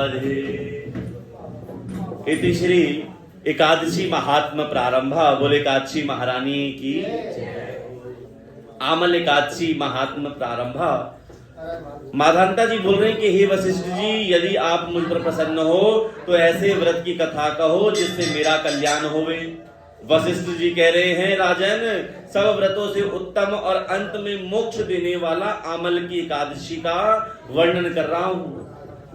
राधे। इति श्री एकादशी महात्म प्रारंभ। बोले एकादशी महारानी की। आमल एकादशी महात्म प्रारंभ। माधानता जी बोल रहे हैं कि हे वशिष्ठ जी, यदि आप मुझ पर प्रसन्न हो तो ऐसे व्रत की कथा कहो जिससे मेरा कल्याण होवे। वशिष्ठ जी कह रहे हैं, राजन, सब व्रतों से उत्तम और अंत में मोक्ष देने वाला आमल की एकादशी का वर्णन कर रहा हूं।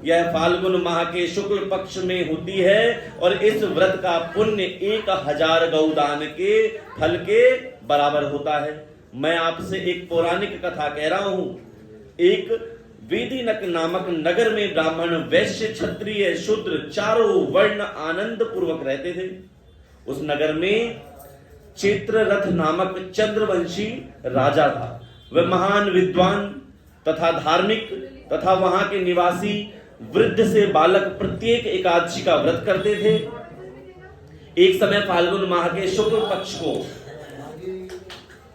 यह फाल्गुन माह के शुक्ल पक्ष में होती है और इस व्रत का पुण्य 1000 गौदान के फल के बराबर होता है। मैं आपसे एक पौराणिक कथा कह रहा हूं। एक वेदिनक नामक नगर में ब्राह्मण, वैश्य, क्षत्रिय, शूद्र चारों वर्ण आनंद पूर्वक रहते थे। उस नगर में चित्ररथ नामक चंद्रवंशी राजा था। वह महान विद्वान तथा धार्मिक तथा वहां के निवासी वृद्ध से बालक प्रत्येक एकादशी का व्रत करते थे। एक समय फाल्गुन माह के शुक्ल पक्ष को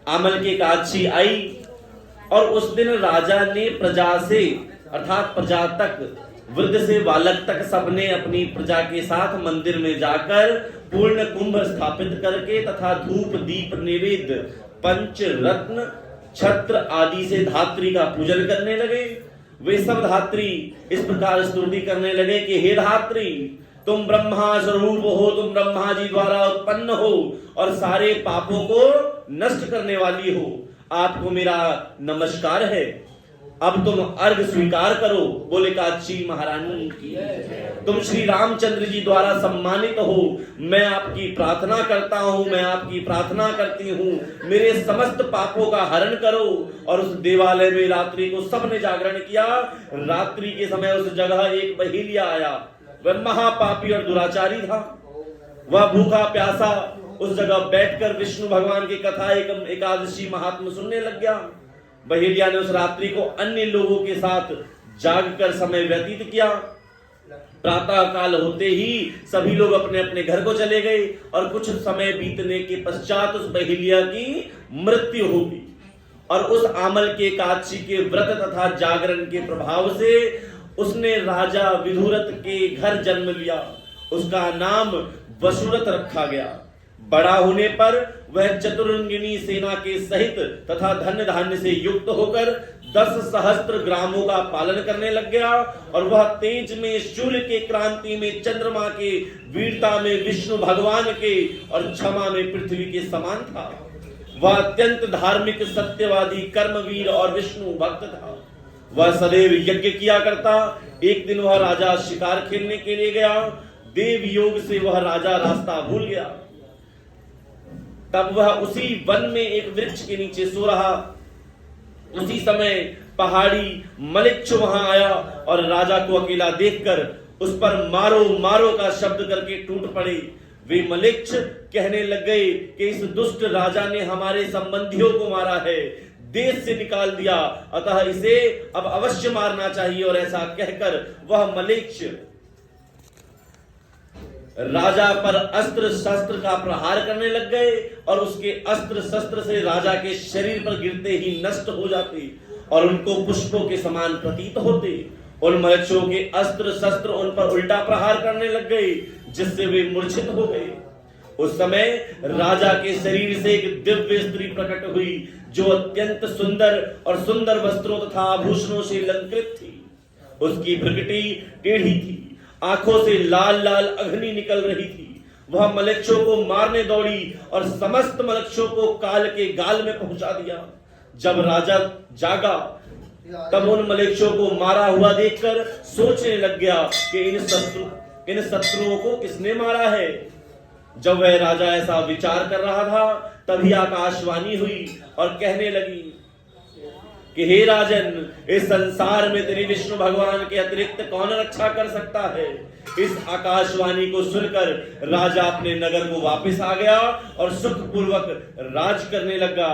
आमल की एकादशी आई और उस दिन राजा ने प्रजा से अर्थात प्रजा तक, वृद्ध से बालक तक सबने अपनी प्रजा के साथ मंदिर में जाकर पूर्ण कुंभ स्थापित करके तथा धूप दीप नैवेद्य पंच रत्न छत्र आदि से धात्री का पूजन करने लगे। वे सब धात्री इस प्रकार स्तुति करने लगे कि हे धात्री, तुम ब्रह्मा स्वरूप हो, तुम ब्रह्मा जी द्वारा उत्पन्न हो और सारे पापों को नष्ट करने वाली हो। आपको मेरा नमस्कार है। अब तुम अर्घ स्वीकार करो। बोले एकादशी महारानी की। तुम श्री रामचंद्र जी द्वारा सम्मानित हो। मैं आपकी प्रार्थना करता हूं, मैं आपकी प्रार्थना करती हूं, मेरे समस्त पापों का हरण करो। और उस देवालय में रात्रि को सबने जागरण किया। रात्रि के समय उस जगह एक बहेलिया आया। वह महापापी और दुराचारी था। वह भूखा प्यासा उस जगह बैठकर विष्णु भगवान की कथा एकादशी महात्म सुनने लग गया। बहेलिया ने उस रात्रि को अन्य लोगों के साथ जागकर समय व्यतीत किया। प्रातः काल होते ही सभी लोग अपने अपने घर को चले गए और कुछ समय बीतने के पश्चात उस बहेलिया की मृत्यु हो गई। और उस आमल के एकादशी के व्रत तथा जागरण के प्रभाव से उसने राजा विधुरथ के घर जन्म लिया। उसका नाम वसुरथ रखा गया। बड़ा होने पर वह चतुरंगिनी सेना के सहित तथा धन धान्य से युक्त होकर 10 सहस्त्र ग्रामों का पालन करने लग गया। और वह तेज में, शूल के क्रांति में, चंद्रमा के, वीरता में विष्णु भगवान के और क्षमा में पृथ्वी के समान था। वह अत्यंत धार्मिक, सत्यवादी, कर्मवीर और विष्णु भक्त था। वह सदैव यज्ञ किया करता। एक दिन वह राजा शिकार खेलने के लिए गया। देव योग से वह राजा रास्ता भूल गया। तब वह उसी वन में एक वृक्ष के नीचे सो रहा। उसी समय पहाड़ी मलिच्छ वहां आया और राजा को अकेला देखकर उस पर मारो मारो का शब्द करके टूट पड़े। वे मलिच्छ कहने लग गए कि इस दुष्ट राजा ने हमारे संबंधियों को मारा है, देश से निकाल दिया, अतः इसे अब अवश्य मारना चाहिए। और ऐसा कहकर वह मलिच्छ राजा पर अस्त्र शस्त्र का प्रहार करने लग गए और उसके अस्त्र शस्त्र से राजा के शरीर पर गिरते ही नष्ट हो जाते और उनको पुष्पों के समान प्रतीत होते। उन मनुष्यों के अस्त्र शस्त्र उन पर उल्टा प्रहार करने लग गए, जिससे वे मूर्छित हो गए। उस समय राजा के शरीर से एक दिव्य स्त्री प्रकट हुई, जो अत्यंत सुंदर और सुंदर वस्त्रों तथा आभूषणों से अलंकृत थी। उसकी भ्रुकुटी टेढ़ी थी, आंखों से लाल लाल अग्नि निकल रही थी। वह मलेच्छों को मारने दौड़ी और समस्त मलेच्छों को काल के गाल में पहुंचा दिया। जब राजा जागा तब उन मलेच्छों को मारा हुआ देखकर सोचने लग गया कि इन शत्रुओं को किसने मारा है। जब वह राजा ऐसा विचार कर रहा था, तभी आकाशवाणी हुई और कहने लगी कि हे राजन, इस संसार में तेरे विष्णु भगवान के अतिरिक्त कौन रक्षा कर सकता है। इस आकाशवाणी को सुनकर राजा अपने नगर को वापस आ गया और सुख पूर्वक राज करने लगा।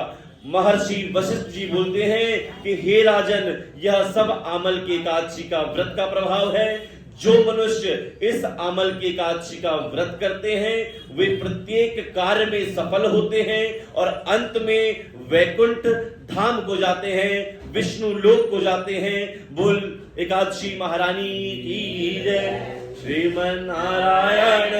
महर्षि वशिष्ठ जी बोलते हैं कि हे राजन, यह सब आमल की एकादशी का व्रत का प्रभाव है। जो मनुष्य इस आमल की एकादशी का व्रत करते हैं वे प्रत्येक कार्य में सफल होते हैं और अंत में वैकुंठ धाम को जाते हैं, विष्णु लोक को जाते हैं। बोल एकादशी महारानी की जय। श्रीमन नारायण